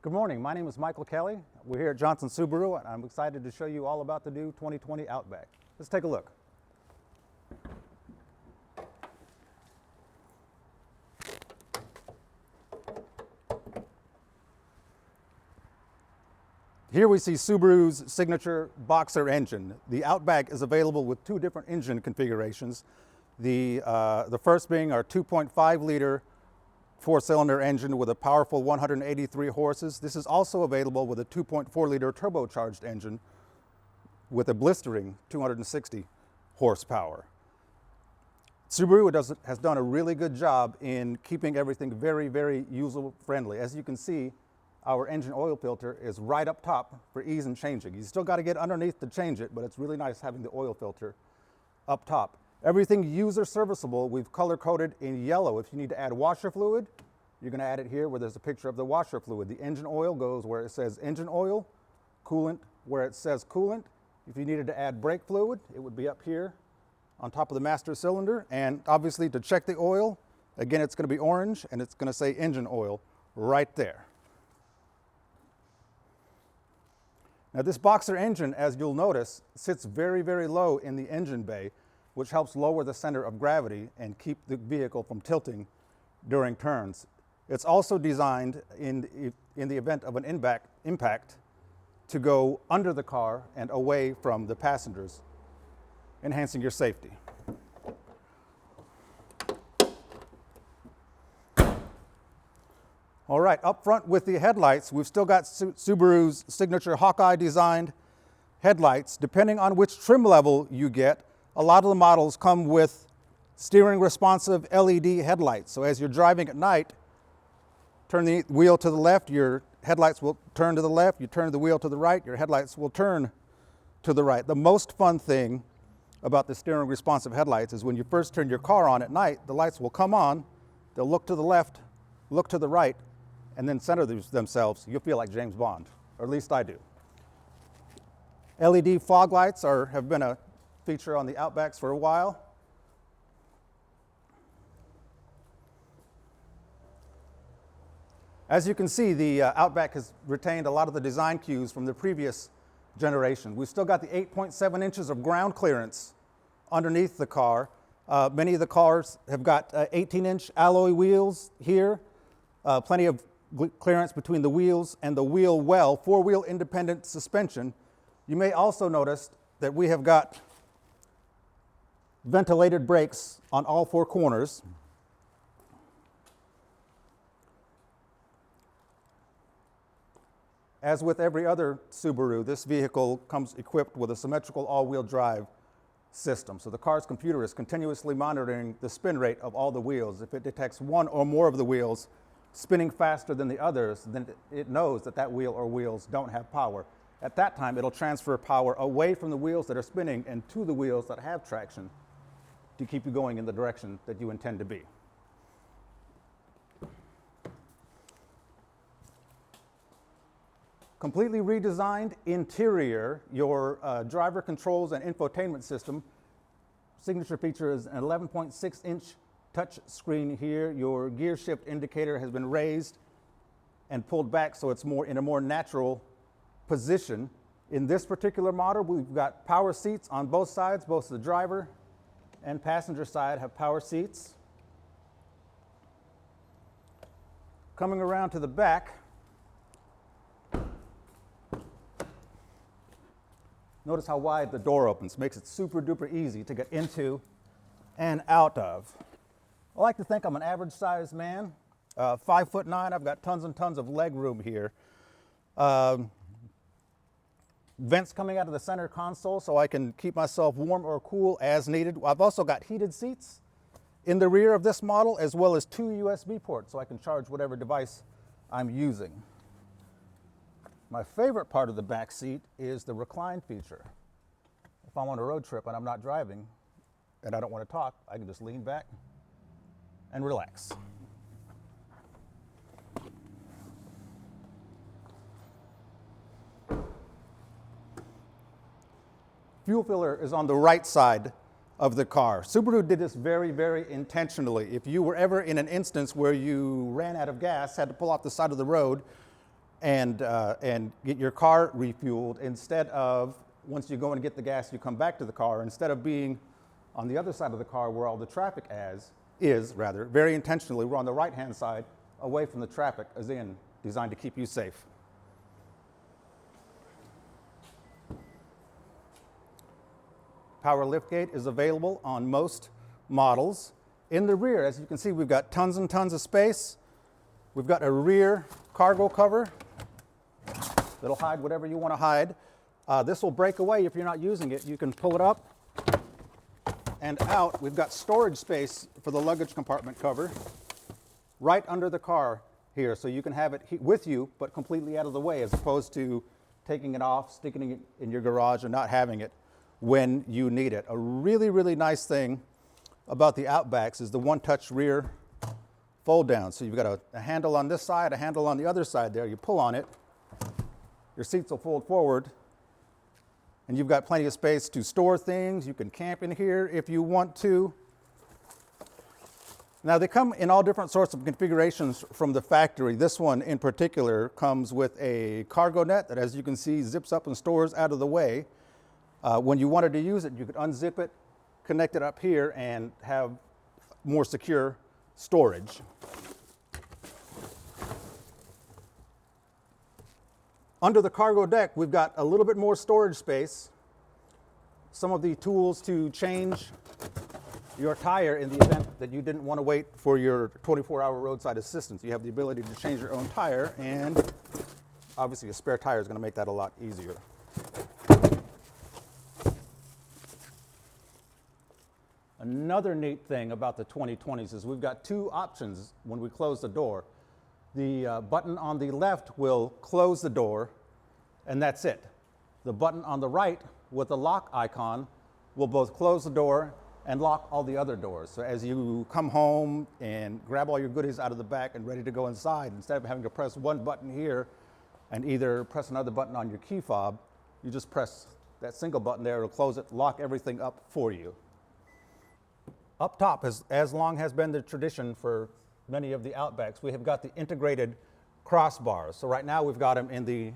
Good morning, my name is Michael Kelly. We're here at Johnson Subaru and I'm excited to show you all about the new 2020 Outback. Let's take a look. Here we see Subaru's signature boxer engine. The Outback is available with two different engine configurations. The first being our 2.5 liter four-cylinder engine with a powerful 183 horses. This is also available with a 2.4 liter turbocharged engine with a blistering 260 horsepower. Subaru has done a really good job in keeping everything very, very user-friendly. As you can see, our engine oil filter is right up top for ease in changing. You still got to get underneath to change it, but it's really nice having the oil filter up top. Everything user serviceable, we've color coded in yellow. If you need to add washer fluid, you're going to add it here where there's a picture of the washer fluid. The engine oil goes where it says engine oil, coolant where it says coolant. If you needed to add brake fluid, it would be up here on top of the master cylinder. And obviously to check the oil, again, it's going to be orange and it's going to say engine oil right there. Now this boxer engine, as you'll notice, sits very, very low in the engine bay, which helps lower the center of gravity and keep the vehicle from tilting during turns. It's also designed in the event of an impact to go under the car and away from the passengers, enhancing your safety. All right, up front with the headlights, we've still got Subaru's signature Hawkeye designed headlights. Depending on which trim level you get, a lot of the models come with steering responsive LED headlights. So as you're driving at night, turn the wheel to the left, your headlights will turn to the left. You turn the wheel to the right, your headlights will turn to the right. The most fun thing about the steering responsive headlights is when you first turn your car on at night, the lights will come on, they'll look to the left, look to the right, and then center themselves. You'll feel like James Bond, or at least I do. LED fog lights have been a feature on the Outbacks for a while. As you can see, the Outback has retained a lot of the design cues from the previous generation. We've still got the 8.7 inches of ground clearance underneath the car. Many of the cars have got 18-inch alloy wheels here, plenty of clearance between the wheels and the wheel well, four-wheel independent suspension. You may also notice that we have got ventilated brakes on all four corners. As with every other Subaru, this vehicle comes equipped with a symmetrical all-wheel drive system. So the car's computer is continuously monitoring the spin rate of all the wheels. If it detects one or more of the wheels spinning faster than the others, then it knows that that wheel or wheels don't have power. At that time, it'll transfer power away from the wheels that are spinning and to the wheels that have traction to keep you going in the direction that you intend to be. Completely redesigned interior, your driver controls and infotainment system. Signature feature is an 11.6-inch touch screen here. Your gear shift indicator has been raised and pulled back so it's in a more natural position. In this particular model, we've got power seats on both sides, both the driver and passenger side have power seats. Coming around to the back, notice how wide the door opens. Makes it super duper easy to get into and out of. I like to think I'm an average sized man, 5'9". I've got tons and tons of leg room here. Vents coming out of the center console so I can keep myself warm or cool as needed. I've also got heated seats in the rear of this model, as well as two USB ports so I can charge whatever device I'm using. My favorite part of the back seat is the recline feature. If I'm on a road trip and I'm not driving and I don't want to talk, I can just lean back and relax. Fuel filler is on the right side of the car. Subaru did this very, very intentionally. If you were ever in an instance where you ran out of gas, had to pull off the side of the road, and get your car refueled instead of, once you go and get the gas, you come back to the car, instead of being on the other side of the car where all the traffic is, very intentionally, we're on the right-hand side, away from the traffic, as in designed to keep you safe. Power liftgate is available on most models. In the rear, as you can see, we've got tons and tons of space. We've got a rear cargo cover that'll hide whatever you want to hide. This will break away if you're not using it. You can pull it up and out. We've got storage space for the luggage compartment cover right under the car here, so you can have it with you but completely out of the way, as opposed to taking it off, sticking it in your garage, and not having it when you need it. A really, really nice thing about the Outbacks is the one-touch rear fold down. So you've got a handle on this side, a handle on the other side there. You pull on it, your seats will fold forward, and you've got plenty of space to store things. You can camp in here if you want to. Now, they come in all different sorts of configurations from the factory. This one in particular comes with a cargo net that, as you can see, zips up and stores out of the way. When you wanted to use it, you could unzip it, connect it up here, and have more secure storage. Under the cargo deck, we've got a little bit more storage space. Some of the tools to change your tire in the event that you didn't want to wait for your 24-hour roadside assistance. You have the ability to change your own tire, and obviously a spare tire is going to make that a lot easier. Another neat thing about the 2020s is we've got two options when we close the door. The button on the left will close the door, and that's it. The button on the right with the lock icon will both close the door and lock all the other doors. So as you come home and grab all your goodies out of the back and ready to go inside, instead of having to press one button here and either press another button on your key fob, you just press that single button there, it'll close it, lock everything up for you. Up top, as long has been the tradition for many of the Outbacks, we have got the integrated crossbars. So right now we've got them in the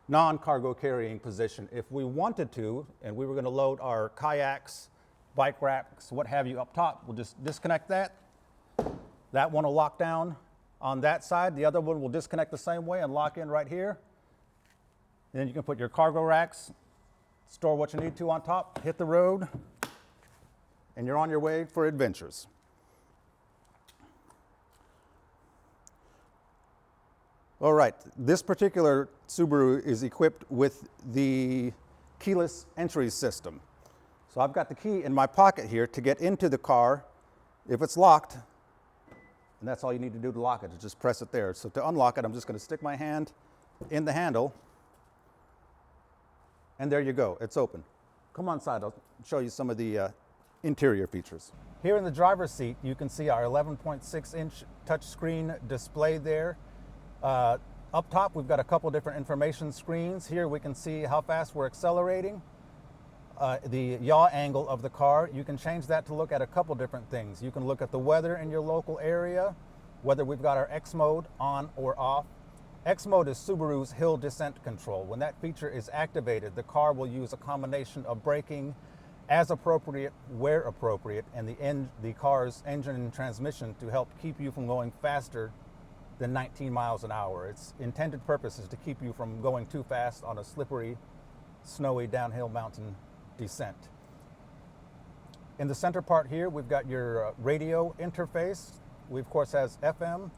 non-cargo carrying position. If we wanted to, and we were going to load our kayaks, bike racks, what have you up top, we'll just disconnect that. That one will lock down on that side. The other one will disconnect the same way and lock in right here. And then you can put your cargo racks, store what you need to on top, hit the road, and you're on your way for adventures. All right, this particular Subaru is equipped with the keyless entry system. So I've got the key in my pocket here to get into the car if it's locked, and that's all you need to do to lock it, is just press it there. So to unlock it, I'm just going to stick my hand in the handle, and there you go, it's open. Come on inside, I'll show you some of the interior features. Here in the driver's seat, you can see our 11.6-inch touchscreen display there. Up top, we've got a couple different information screens. Here we can see how fast we're accelerating, the yaw angle of the car. You can change that to look at a couple different things. You can look at the weather in your local area, whether we've got our X mode on or off. X mode is Subaru's hill descent control. When that feature is activated, the car will use a combination of braking as appropriate, where appropriate, and the car's engine and transmission to help keep you from going faster than 19 miles an hour. Its intended purpose is to keep you from going too fast on a slippery, snowy downhill mountain descent. In the center part here, we've got your radio interface. We of course has FM,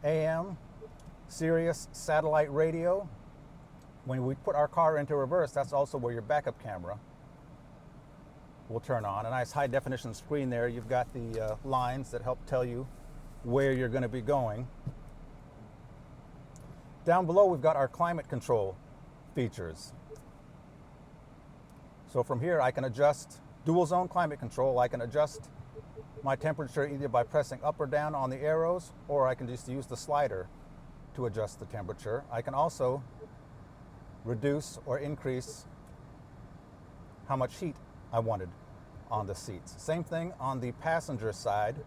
AM, Sirius satellite radio. When we put our car into reverse, that's also where your backup camera will turn on. A nice high definition screen there. You've got the lines that help tell you where you're going to be going. Down below, we've got our climate control features. So from here, I can adjust dual zone climate control. I can adjust my temperature either by pressing up or down on the arrows, or I can just use the slider to adjust the temperature. I can also reduce or increase how much heat I wanted on the seats. Same thing on the passenger side.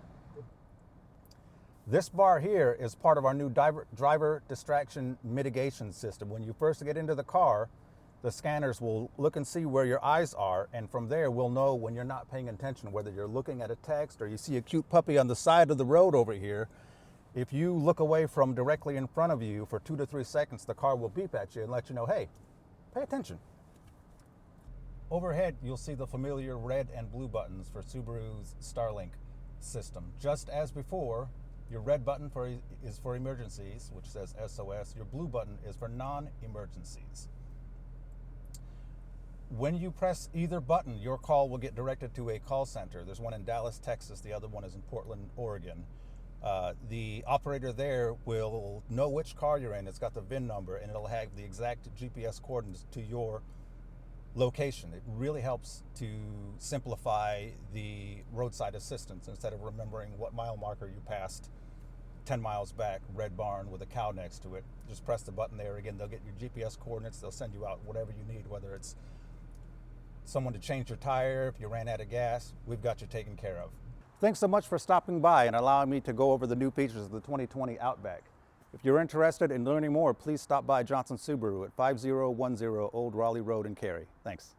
This bar here is part of our new driver distraction mitigation system. When you first get into the car, the scanners will look and see where your eyes are, and from there we'll know when you're not paying attention, whether you're looking at a text or you see a cute puppy on the side of the road over here. If you look away from directly in front of you for 2 to 3 seconds, the car will beep at you and let you know, hey, pay attention. Overhead, you'll see the familiar red and blue buttons for Subaru's Starlink system. Just as before, your red button is for emergencies, which says SOS. Your blue button is for non-emergencies. When you press either button, your call will get directed to a call center. There's one in Dallas, Texas. The other one is in Portland, Oregon. The operator there will know which car you're in. It's got the VIN number, and it'll have the exact GPS coordinates to your location. It really helps to simplify the roadside assistance. Instead of remembering what mile marker you passed 10 miles back, red barn with a cow next to it, just press the button there. Again, they'll get your GPS coordinates. They'll send you out whatever you need, whether it's someone to change your tire, if you ran out of gas, we've got you taken care of. Thanks so much for stopping by and allowing me to go over the new features of the 2020 Outback. If you're interested in learning more, please stop by Johnson Subaru at 5010 Old Raleigh Road in Cary. Thanks.